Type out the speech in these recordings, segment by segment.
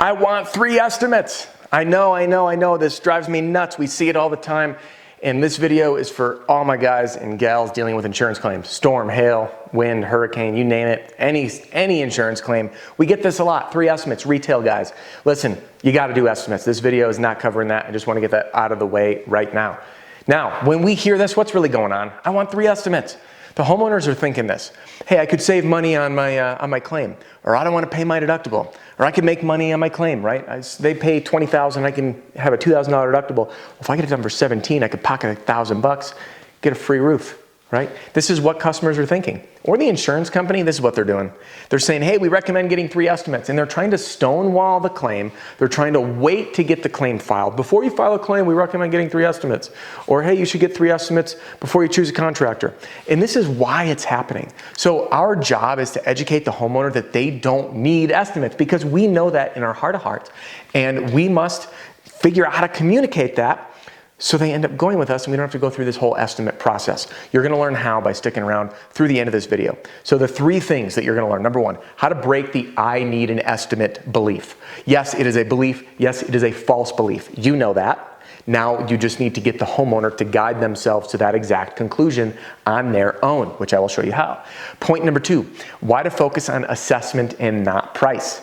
I want 3 estimates. I know. This drives me nuts. We see it all the time. And this video is for all my guys and gals dealing with insurance claims. Storm, hail, wind, hurricane, you name it. Any insurance claim. We get this a lot. 3 estimates, retail guys. Listen, you got to do estimates. This video is not covering that. I just want to get that out of the way right now. Now, when we hear this, what's really going on? I want 3 estimates. The homeowners are thinking this. Hey, I could save money on my claim, or I don't want to pay my deductible, or I could make money on my claim, right? They pay $20,000, I can have a $2,000 deductible. Well, if I get it done for $17,000, I could pocket $1,000, get a free roof, right? This is what customers are thinking. Or the insurance company, this is what they're doing. They're saying, hey, we recommend getting 3 estimates, and they're trying to stonewall the claim. They're trying to wait to get the claim filed. Before you file a claim, we recommend getting 3 estimates. Or, hey, you should get 3 estimates before you choose a contractor. And this is why it's happening. So our job is to educate the homeowner that they don't need estimates, because we know that in our heart of hearts. And we must figure out how to communicate that so they end up going with us and we don't have to go through this whole estimate process. You're going to learn how by sticking around through the end of this video. So the 3 things that you're going to learn. Number 1, how to break the I need an estimate belief. Yes, it is a belief. Yes, it is a false belief. You know that. Now you just need to get the homeowner to guide themselves to that exact conclusion on their own, which I will show you how. Point number 2, why to focus on assessment and not price.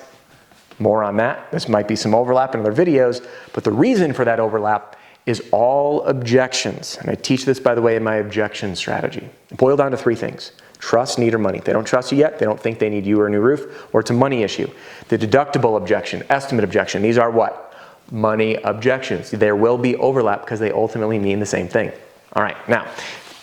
More on that. This might be some overlap in other videos, but the reason for that overlap is all objections. And I teach this, by the way, in my objection strategy. Boil down to 3 things. Trust, need, or money. If they don't trust you yet, they don't think they need you or a new roof, or it's a money issue. The deductible objection, estimate objection, these are what? Money objections. There will be overlap because they ultimately mean the same thing. All right, now,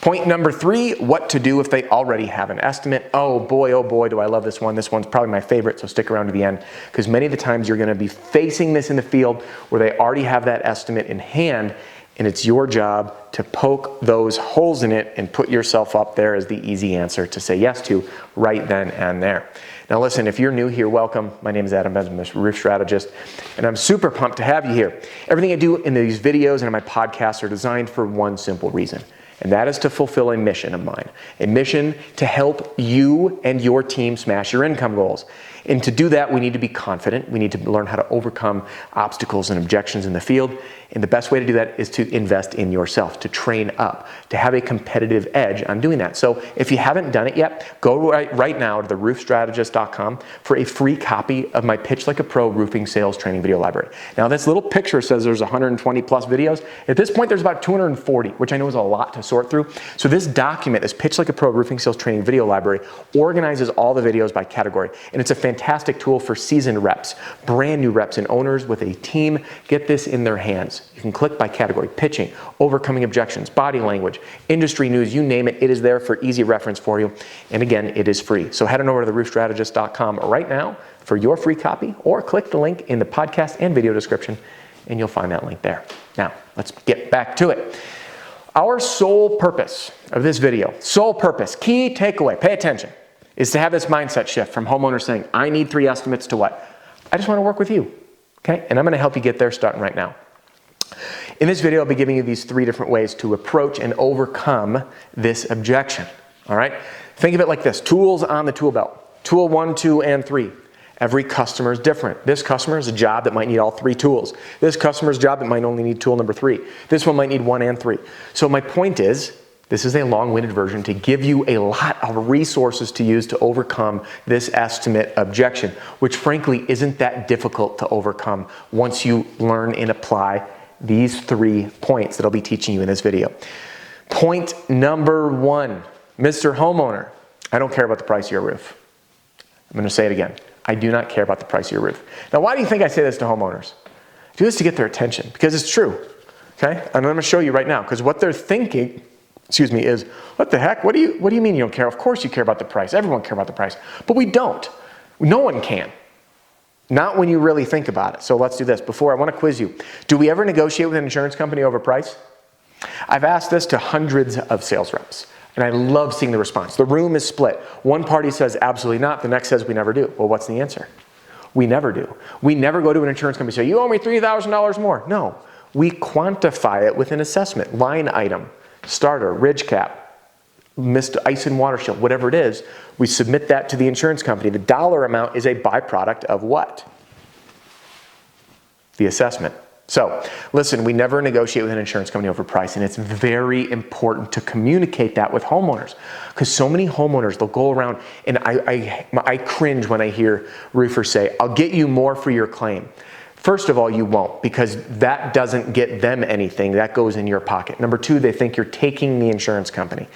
point number 3, what to do if they already have an estimate. Oh boy, do I love this one. This one's probably my favorite, so stick around to the end, because many of the times you're going to be facing this in the field where they already have that estimate in hand, and it's your job to poke those holes in it and put yourself up there as the easy answer to say yes to right then and there. Now listen, if you're new here, welcome. My name is Adam Bensman, roof strategist, and I'm super pumped to have you here. Everything I do in these videos and in my podcasts are designed for one simple reason. And that is to fulfill a mission of mine, a mission to help you and your team smash your income goals. And to do that, we need to be confident. We need to learn how to overcome obstacles and objections in the field. And the best way to do that is to invest in yourself, to train up, to have a competitive edge on doing that. So if you haven't done it yet, go right now to theroofstrategist.com for a free copy of my Pitch Like a Pro roofing sales training video library. Now this little picture says there's 120 plus videos. At this point, there's about 240, which I know is a lot to sort through. So this document, this Pitch Like a Pro roofing sales training video library, organizes all the videos by category. And it's a fantastic tool for seasoned reps, brand new reps, and owners with a team. Get this in their hands. You can click by category: pitching, overcoming objections, body language, industry news, you name it. It is there for easy reference for you. And again, it is free. So head on over to theroofstrategist.com right now for your free copy, or click the link in the podcast and video description and you'll find that link there. Now, let's get back to it. Our sole purpose of this video, sole purpose, key takeaway, pay attention, is to have this mindset shift from homeowners saying, I need 3 estimates, to what? I just want to work with you, okay? And I'm going to help you get there starting right now. In this video, I'll be giving you these 3 different ways to approach and overcome this objection, all right? Think of it like this: tools on the tool belt. Tool 1, 2, and 3. Every customer is different. This customer has a job that might need all 3 tools. This customer's job that might only need tool number 3. This one might need 1 and 3. So my point is, this is a long-winded version to give you a lot of resources to use to overcome this estimate objection, which frankly isn't that difficult to overcome once you learn and apply these 3 points that I'll be teaching you in this video. Point number 1, Mr. Homeowner, I don't care about the price of your roof. I'm going to say it again. I do not care about the price of your roof. Now, why do you think I say this to homeowners? I do this to get their attention, because it's true, okay? And I'm going to show you right now, because what they're thinking, is, what the heck? What do you mean you don't care? Of course you care about the price. Everyone cares about the price. But we don't. No one can. Not when you really think about it. So let's do this. Before, I want to quiz you. Do we ever negotiate with an insurance company over price? I've asked this to hundreds of sales reps, and I love seeing the response. The room is split. One party says absolutely not. The next says we never do. Well, what's the answer? We never do. We never go to an insurance company and say, you owe me $3,000 more. No. We quantify it with an assessment, line item, starter, ridge cap, missed ice and water shield, whatever it is. We submit that to the insurance company. The dollar amount is a byproduct of what? The assessment. So listen, we never negotiate with an insurance company over price, and it's very important to communicate that with homeowners, because so many homeowners, they'll go around, and I cringe when I hear roofers say, I'll get you more for your claim. First of all, you won't, because that doesn't get them anything. That goes in your pocket. Number two, they think you're taking the insurance company.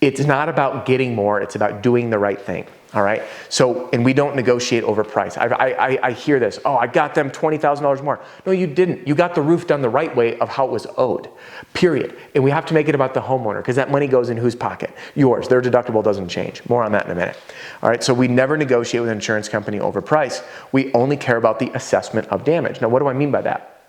It's not about getting more, it's about doing the right thing. All right. So, and we don't negotiate over price. I hear this. Oh, I got them $20,000 more. No, you didn't. You got the roof done the right way of how it was owed, period. And we have to make it about the homeowner, because that money goes in whose pocket? Yours. Their deductible doesn't change. More on that in a minute. All right. So we never negotiate with an insurance company over price. We only care about the assessment of damage. Now, what do I mean by that?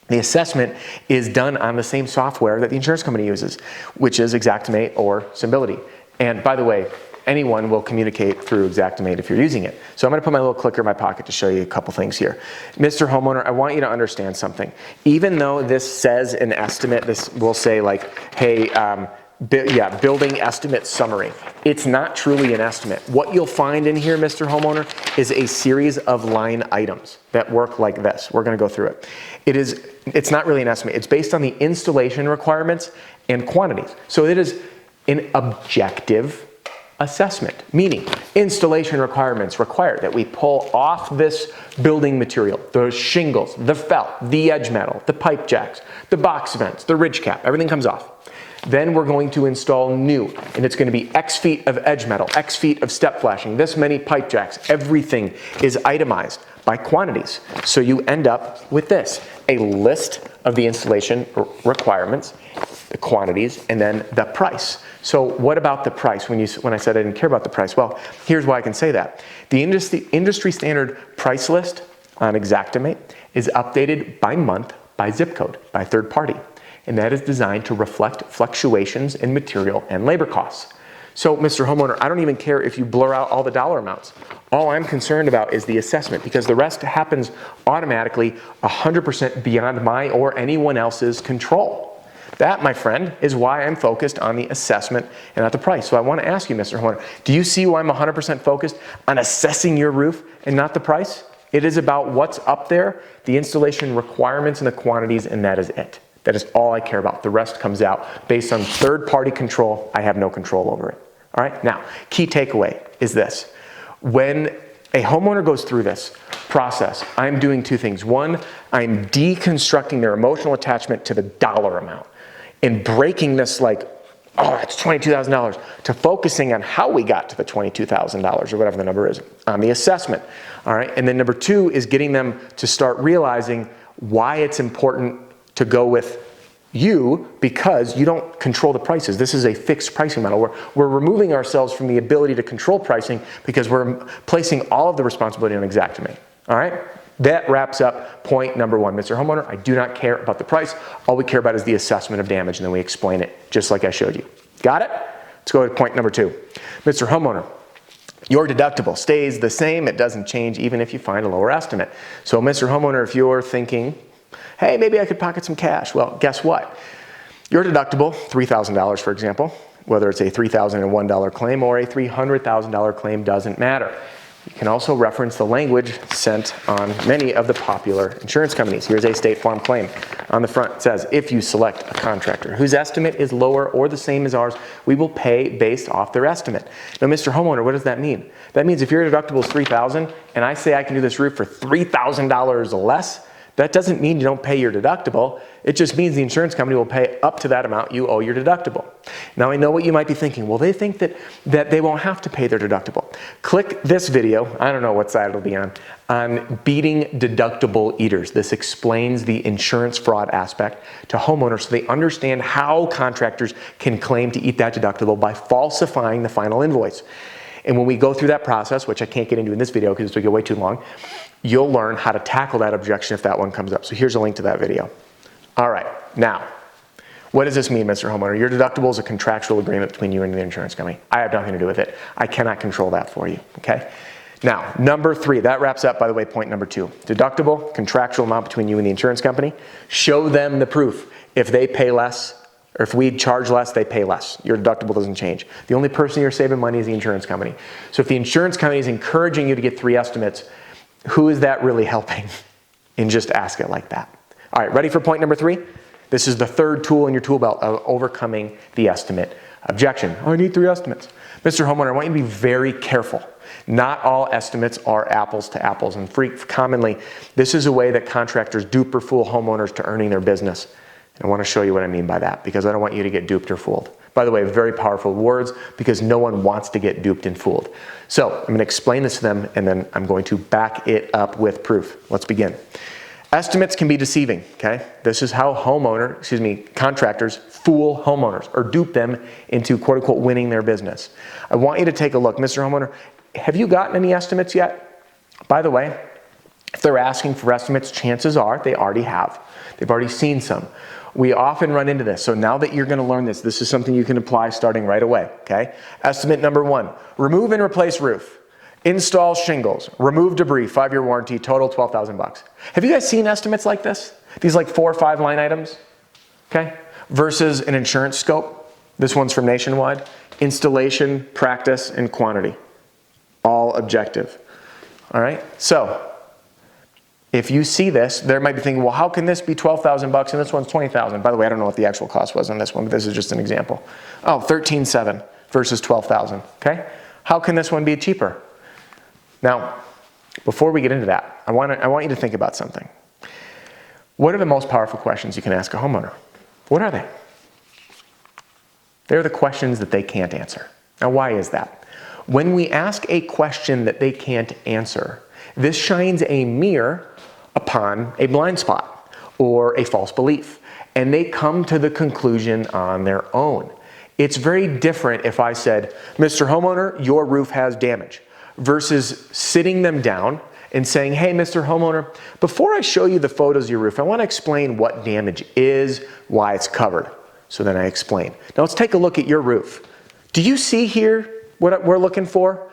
The assessment is done on the same software that the insurance company uses, which is Xactimate or Symbility. And by the way, anyone will communicate through Xactimate if you're using it. So I'm going to put my little clicker in my pocket to show you a couple things here. Mr. Homeowner, I want you to understand something. Even though this says an estimate, this will say like, hey, building estimate summary. It's not truly an estimate. What you'll find in here, Mr. Homeowner, is a series of line items that work like this. We're going to go through it. It's not really an estimate. It's based on the installation requirements and quantities. So it is an objective assessment, meaning installation requirements require that we pull off this building material, the shingles, the felt, the edge metal, the pipe jacks, the box vents, the ridge cap, everything comes off. Then we're going to install new, and it's going to be X feet of edge metal, X feet of step flashing, this many pipe jacks. Everything is itemized by quantities. So you end up with this, a list of the installation requirements, the quantities, and then the price. So what about the price? When I said I didn't care about the price, well, here's why I can say that. The industry standard price list on Xactimate is updated by month, by zip code, by third party. And that is designed to reflect fluctuations in material and labor costs. So, Mr. Homeowner, I don't even care if you blur out all the dollar amounts. All I'm concerned about is the assessment, because the rest happens automatically 100% beyond my or anyone else's control. That, my friend, is why I'm focused on the assessment and not the price. So I want to ask you, Mr. Homeowner, do you see why I'm 100% focused on assessing your roof and not the price? It is about what's up there, the installation requirements and the quantities, and that is it. That is all I care about. The rest comes out based on third-party control. I have no control over it. All right? Now, key takeaway is this. When a homeowner goes through this process, I'm doing two things. One, I'm deconstructing their emotional attachment to the dollar amount and breaking this like, oh, it's $22,000, to focusing on how we got to the $22,000 or whatever the number is on the assessment. All right? And then number two is getting them to start realizing why it's important to go with you, because you don't control the prices. This is a fixed pricing model. We're removing ourselves from the ability to control pricing because we're placing all of the responsibility on Xactimate. All right? That wraps up point number one. Mr. Homeowner, I do not care about the price. All we care about is the assessment of damage, and then we explain it just like I showed you. Got it? Let's go to point number two. Mr. Homeowner, your deductible stays the same. It doesn't change even if you find a lower estimate. So, Mr. Homeowner, if you're thinking, hey, maybe I could pocket some cash. Well, guess what? Your deductible, $3,000 for example, whether it's a $3,001 claim or a $300,000 claim, doesn't matter. You can also reference the language sent on many of the popular insurance companies. Here's a State Farm claim. On the front it says, if you select a contractor whose estimate is lower or the same as ours, we will pay based off their estimate. Now, Mr. Homeowner, what does that mean? That means if your deductible is $3,000 and I say I can do this roof for $3,000 less, that doesn't mean you don't pay your deductible. It just means the insurance company will pay up to that amount you owe your deductible. Now, I know what you might be thinking. Well, they think that they won't have to pay their deductible. Click this video, I don't know what side it'll be on beating deductible eaters. This explains the insurance fraud aspect to homeowners so they understand how contractors can claim to eat that deductible by falsifying the final invoice. And when we go through that process, which I can't get into in this video because this will get way too long, you'll learn how to tackle that objection if that one comes up. So here's a link to that video. All right, now, what does this mean, Mr. Homeowner? Your deductible is a contractual agreement between you and the insurance company. I have nothing to do with it. I cannot control that for you, okay? Now, number three, that wraps up, by the way, point number two. Deductible, contractual amount between you and the insurance company. Show them the proof. If they pay less, or if we charge less, they pay less. Your deductible doesn't change. The only person you're saving money is the insurance company. So if the insurance company is encouraging you to get 3 estimates, who is that really helping? and just ask it like that. All right, ready for point number 3? This is the third tool in your tool belt of overcoming the estimate objection. Oh, I need 3 estimates. Mr. Homeowner, I want you to be very careful. Not all estimates are apples to apples, and commonly, this is a way that contractors dupe or fool homeowners to earning their business. And I want to show you what I mean by that, because I don't want you to get duped or fooled. By the way, very powerful words, because no one wants to get duped and fooled. So I'm going to explain this to them, and then I'm going to back it up with proof. Let's begin. Estimates can be deceiving, okay? This is how contractors fool homeowners or dupe them into quote unquote winning their business. I want you to take a look. Mr. Homeowner, have you gotten any estimates yet? By the way, if they're asking for estimates, chances are they already have. They've already seen some. We often run into this. So now that you're going to learn this is something you can apply starting right away, okay? Estimate number 1, remove and replace roof. Install shingles, remove debris, 5-year warranty, total $12,000. Have you guys seen estimates like this? These like 4 or 5 line items, okay? Versus an insurance scope. This one's from Nationwide. Installation, practice, and quantity. All objective. All right, so if you see this, there might be thinking, well, how can this be $12,000 and this one's $20,000? By the way, I don't know what the actual cost was on this one, but this is just an example. Oh, $13,700 versus $12,000, okay? How can this one be cheaper? Now, before we get into that, I want you to think about something. What are the most powerful questions you can ask a homeowner? What are they? They're the questions that they can't answer. Now, why is that? When we ask a question that they can't answer, this shines a mirror upon a blind spot or a false belief, and they come to the conclusion on their own. It's very different if I said, Mr. Homeowner, your roof has damage, versus sitting them down and saying, hey, Mr. Homeowner, before I show you the photos of your roof, I want to explain what damage is, why it's covered. So then I explain. Now let's take a look at your roof. Do you see here what we're looking for?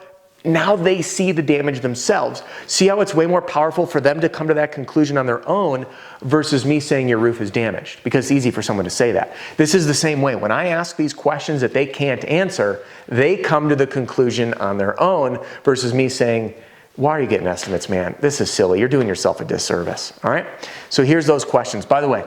Now they see the damage themselves. See how it's way more powerful for them to come to that conclusion on their own versus me saying your roof is damaged, because it's easy for someone to say that. This is the same way. When I ask these questions that they can't answer, they come to the conclusion on their own versus me saying, why are you getting estimates, man? This is silly. You're doing yourself a disservice, all right? So here's those questions. By the way,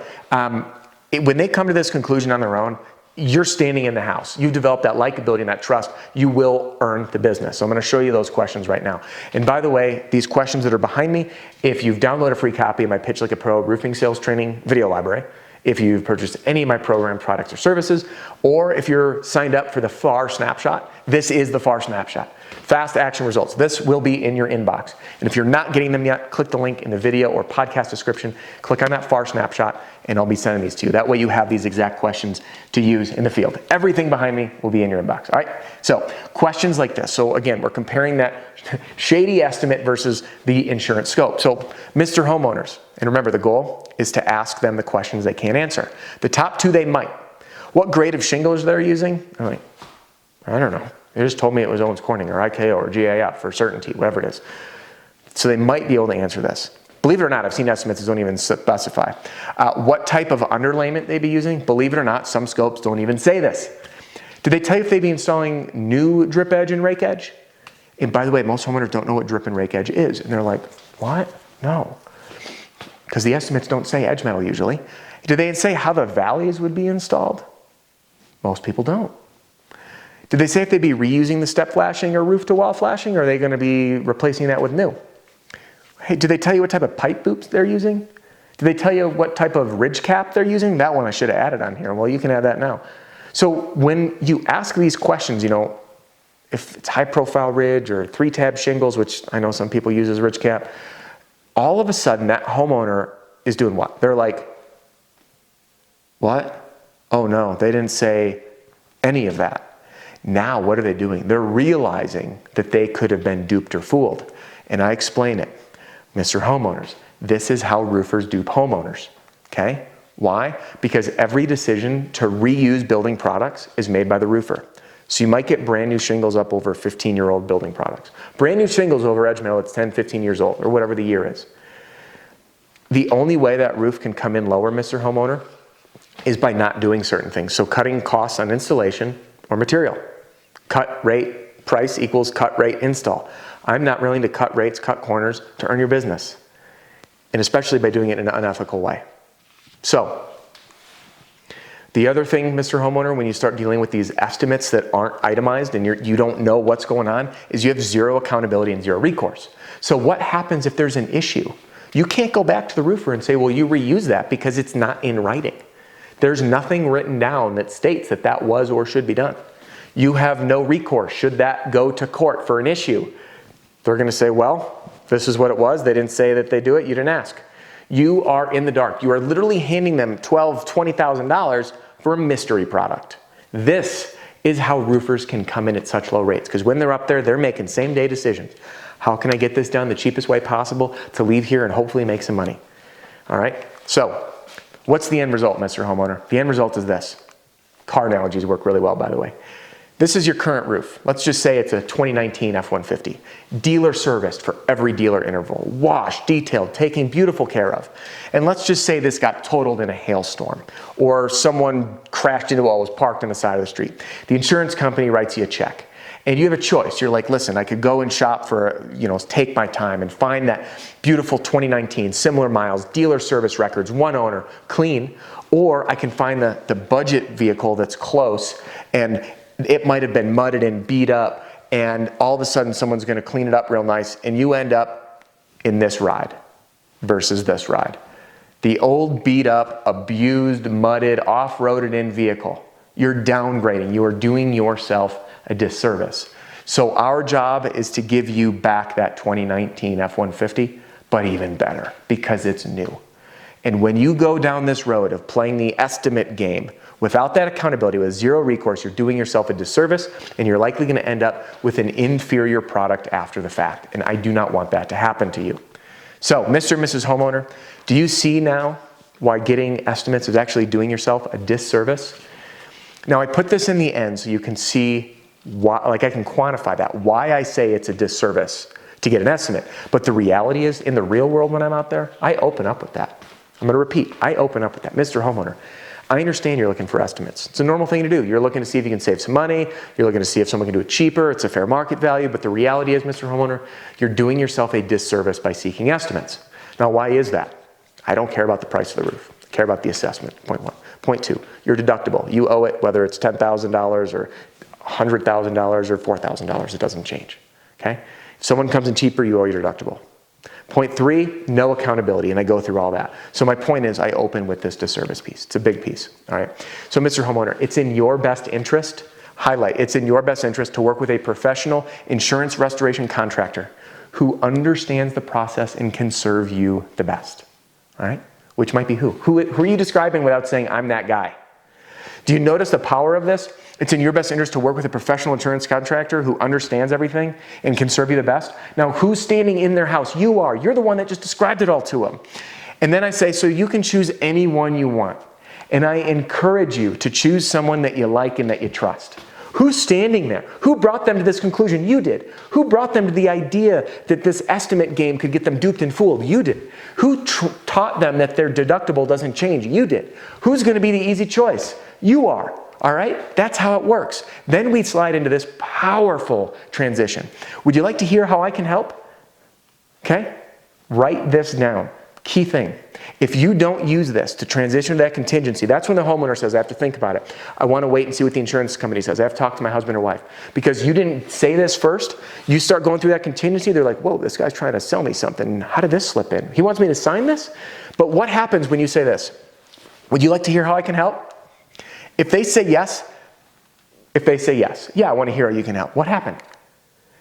when they come to this conclusion on their own, you're standing in the house. You've developed that likability and that trust. You will earn the business. So I'm going to show you those questions right now. And by the way, these questions that are behind me, if you've downloaded a free copy of my Pitch Like a Pro roofing sales training video library, if you've purchased any of my program products or services, or if you're signed up for the FAR snapshot, this is the FAR snapshot. Fast action results. This will be in your inbox. And if you're not getting them yet, click the link in the video or podcast description, click on that FAR snapshot, and I'll be sending these to you. That way you have these exact questions to use in the field. Everything behind me will be in your inbox, all right? So questions like this. So again, we're comparing that shady estimate versus the insurance scope. So Mr. Homeowners, and remember the goal is to ask them the questions they can't answer. The top 2 they might. What grade of shingles they're using? I'm like, I don't know. They just told me it was Owens Corning or IKO or GAF for certainty, whatever it is. So they might be able to answer this. Believe it or not, I've seen estimates that don't even specify. What type of underlayment they'd be using? Believe it or not, some scopes don't even say this. Do they tell you if they'd be installing new drip edge and rake edge? And by the way, most homeowners don't know what drip and rake edge is. And they're like, what? No. Because the estimates don't say edge metal usually. Do they say how the valleys would be installed? Most people don't. Did they say if they'd be reusing the step flashing or roof to wall flashing, or are they going to be replacing that with new? Hey, do they tell you what type of pipe boops they're using? Do they tell you what type of ridge cap they're using? That one I should have added on here. Well, you can add that now. So when you ask these questions, you know, if it's high profile ridge or 3-tab shingles, which I know some people use as ridge cap, all of a sudden that homeowner is doing what? They're like, what? Oh no, they didn't say any of that. Now what are they doing? They're realizing that they could have been duped or fooled. And I explain it. Mr. Homeowners, this is how roofers dupe homeowners, okay? Why? Because every decision to reuse building products is made by the roofer. So you might get brand new shingles up over 15-year-old building products. Brand new shingles over edge metal that's 10, 15 years old, or whatever the year is. The only way that roof can come in lower, Mr. Homeowner, is by not doing certain things. So cutting costs on installation or material. Cut rate price equals cut rate install. I'm not willing to cut rates, cut corners to earn your business. and especially by doing it in an unethical way. So, the other thing, Mr. Homeowner, when you start dealing with these estimates that aren't itemized and you don't know what's going on, is you have zero accountability and zero recourse. So what happens if there's an issue? You can't go back to the roofer and say, well, you reuse that because it's not in writing. There's nothing written down that states that that was or should be done. You have no recourse should that go to court for an issue. They're going to say, well, this is what it was. They didn't say that they do it. You didn't ask. You are in the dark. You are literally handing them $12,000, $20,000 for a mystery product. This is how roofers can come in at such low rates, because when they're up there, they're making same-day decisions. How can I get this done the cheapest way possible to leave here and hopefully make some money? All right, so what's the end result, Mr. Homeowner? The end result is this. Car analogies work really well, by the way. This is your current roof. Let's just say it's a 2019 F-150. Dealer serviced for every dealer interval. Washed, detailed, taken beautiful care of. And let's just say this got totaled in a hailstorm, or someone crashed into what was parked on the side of the street. The insurance company writes you a check. And you have a choice. You're like, listen, I could go and shop for, take my time and find that beautiful 2019, similar miles, dealer service records, one owner, clean. Or I can find the budget vehicle that's close and it might have been mudded and beat up, and all of a sudden someone's going to clean it up real nice, and you end up in this ride versus this ride. The old beat up, abused, mudded, off-roaded in vehicle. You're downgrading. You are doing yourself a disservice. So our job is to give you back that 2019 F-150, but even better because it's new. And when you go down this road of playing the estimate game without that accountability, with zero recourse, you're doing yourself a disservice, and you're likely going to end up with an inferior product after the fact. And I do not want that to happen to you. So, Mr. and Mrs. Homeowner, do you see now why getting estimates is actually doing yourself a disservice? Now, I put this in the end so you can see why, like I can quantify that, why I say it's a disservice to get an estimate. But the reality is, in the real world when I'm out there, I open up with that. I'm going to repeat, I open up with that. Mr. Homeowner, I understand you're looking for estimates. It's a normal thing to do. You're looking to see if you can save some money. You're looking to see if someone can do it cheaper. It's a fair market value. But the reality is, Mr. Homeowner, you're doing yourself a disservice by seeking estimates. Now, why is that? I don't care about the price of the roof. I care about the assessment, point one. Point two, your deductible. You owe it whether it's $10,000 or $100,000 or $4,000. It doesn't change, okay? If someone comes in cheaper, you owe your deductible. Point three, no accountability, and I go through all that. So my point is I open with this disservice piece. It's a big piece, all right? So Mr. Homeowner, it's in your best interest, highlight, it's in your best interest to work with a professional insurance restoration contractor who understands the process and can serve you the best, all right? Which might be who? Who are you describing without saying, I'm that guy? Do you notice the power of this? It's in your best interest to work with a professional insurance contractor who understands everything and can serve you the best. Now, who's standing in their house? You are. You're the one that just described it all to them. And then I say, so you can choose anyone you want. And I encourage you to choose someone that you like and that you trust. Who's standing there? Who brought them to this conclusion? You did. Who brought them to the idea that this estimate game could get them duped and fooled? You did. Who taught them that their deductible doesn't change? You did. Who's going to be the easy choice? You are. All right? That's how it works. Then we slide into this powerful transition. Would you like to hear how I can help? Okay? Write this down. Key thing. If you don't use this to transition to that contingency, that's when the homeowner says, I have to think about it. I want to wait and see what the insurance company says. I have to talk to my husband or wife. Because you didn't say this first, you start going through that contingency, they're like, whoa, this guy's trying to sell me something. How did this slip in? He wants me to sign this? But what happens when you say this? Would you like to hear how I can help? If they say yes, yeah, I want to hear how you can help. What happened?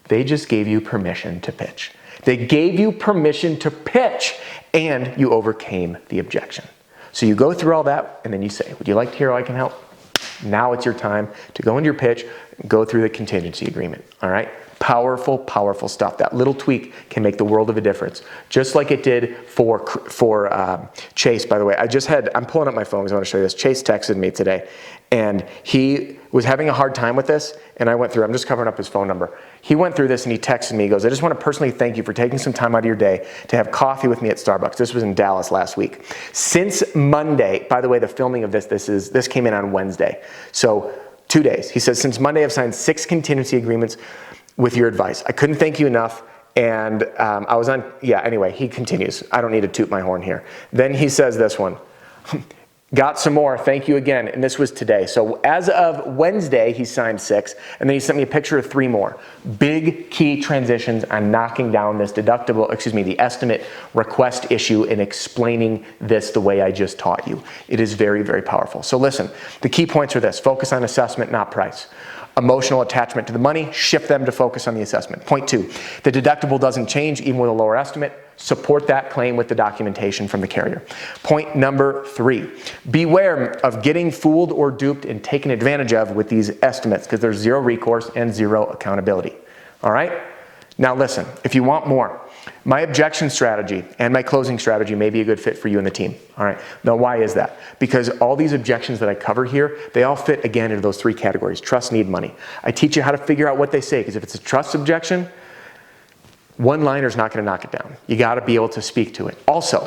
They just gave you permission to pitch. They gave you permission to pitch, and you overcame the objection. So you go through all that, and then you say, would you like to hear how I can help? Now it's your time to go into your pitch, and go through the contingency agreement, all right? Powerful, powerful stuff. That little tweak can make the world of a difference. Just like it did for Chase, by the way. I'm pulling up my phone because I want to show you this. Chase texted me today, and he was having a hard time with this, and I went through, I'm just covering up his phone number. He went through this and he texted me, he goes, I just want to personally thank you for taking some time out of your day to have coffee with me at Starbucks. This was in Dallas last week. Since Monday, by the way, the filming of this came in on Wednesday. So 2 days. He says, since Monday I've signed 6 contingency agreements with your advice. I couldn't thank you enough, I was on, yeah, anyway, he continues. I don't need to toot my horn here. Then he says this one. Got some more, thank you again, and this was today. So as of Wednesday, he signed 6, and then he sent me a picture of 3 more. Big key transitions on knocking down this the estimate request issue and explaining this the way I just taught you. It is very, very powerful. So listen, the key points are this: focus on assessment, not price. Emotional attachment to the money, shift them to focus on the assessment. Point 2, the deductible doesn't change even with a lower estimate. Support that claim with the documentation from the carrier. Point number 3, beware of getting fooled or duped and taken advantage of with these estimates, because there's 0 recourse and 0 accountability. All right? Now listen, if you want more, my objection strategy and my closing strategy may be a good fit for you and the team. All right. Now, why is that? Because all these objections that I cover here, they all fit again into those 3 categories: trust, need, money. I teach you how to figure out what they say, because if it's a trust objection, one-liner is not going to knock it down. You got to be able to speak to it. Also,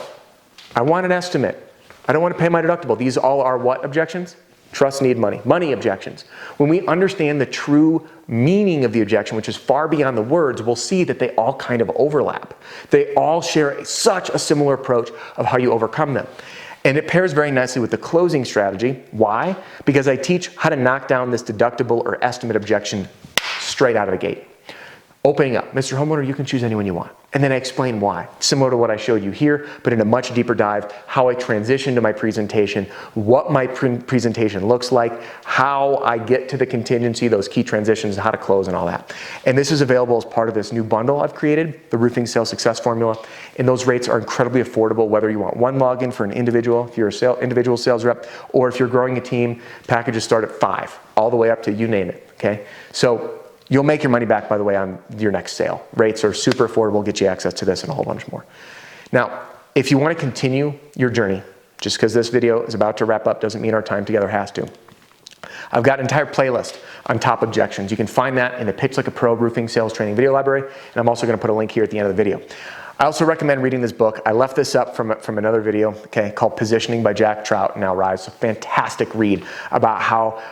I want an estimate. I don't want to pay my deductible. These all are what objections? Trust, need, money. Money objections. When we understand the true meaning of the objection, which is far beyond the words, we'll see that they all kind of overlap. They all share such a similar approach of how you overcome them. And it pairs very nicely with the closing strategy. Why? Because I teach how to knock down this deductible or estimate objection straight out of the gate. Opening up, Mr. Homeowner, you can choose anyone you want. And then I explain why. Similar to what I showed you here, but in a much deeper dive, how I transition to my presentation, what my presentation looks like, how I get to the contingency, those key transitions, how to close and all that. And this is available as part of this new bundle I've created, the Roofing Sales Success Formula. And those rates are incredibly affordable, whether you want 1 login for an individual, if you're an individual sales rep, or if you're growing a team, packages start at 5, all the way up to you name it, okay? So you'll make your money back, by the way, on your next sale. Rates are super affordable, get you access to this and a whole bunch more. Now, if you want to continue your journey, just because this video is about to wrap up doesn't mean our time together has to. I've got an entire playlist on top objections. You can find that in the Pitch Like a Pro Roofing Sales Training video library, and I'm also going to put a link here at the end of the video. I also recommend reading this book. I left this up from another video, okay, called Positioning by Jack Trout, Now Rise. It's a fantastic read about how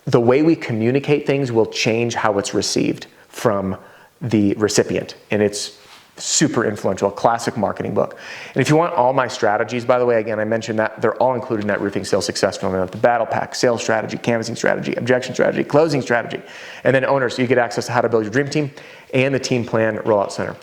the way we communicate things will change how it's received from the recipient. And it's super influential, classic marketing book. And if you want all my strategies, by the way, again, I mentioned that they're all included in that Roofing Sales Success Formula: the battle pack, sales strategy, canvassing strategy, objection strategy, closing strategy. And then owners, so you get access to how to build your dream team and the team plan rollout center.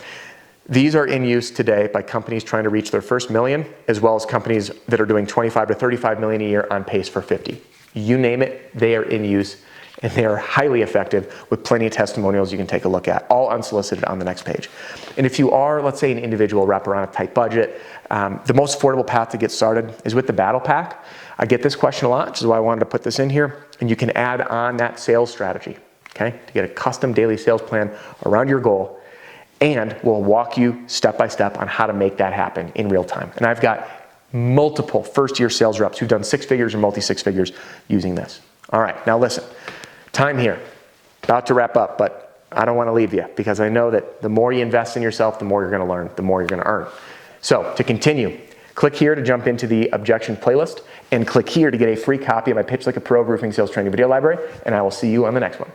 These are in use today by companies trying to reach their first million, as well as companies that are doing 25 to 35 million a year on pace for 50. You name it, they are in use, and they are highly effective with plenty of testimonials you can take a look at, all unsolicited on the next page. And if you are, let's say, an individual rep around a tight budget, the most affordable path to get started is with the battle pack. I get this question a lot, which is why I wanted to put this in here, and you can add on that sales strategy, okay, to get a custom daily sales plan around your goal, and we'll walk you step by step on how to make that happen in real time. And I've got multiple first-year sales reps who've done 6 figures or multi-6 figures using this. All right, now listen, time here, about to wrap up, but I don't want to leave you, because I know that the more you invest in yourself, the more you're going to learn, the more you're going to earn. So to continue, click here to jump into the objection playlist, and click here to get a free copy of my Pitch Like a Pro Roofing Sales Training video library, and I will see you on the next one.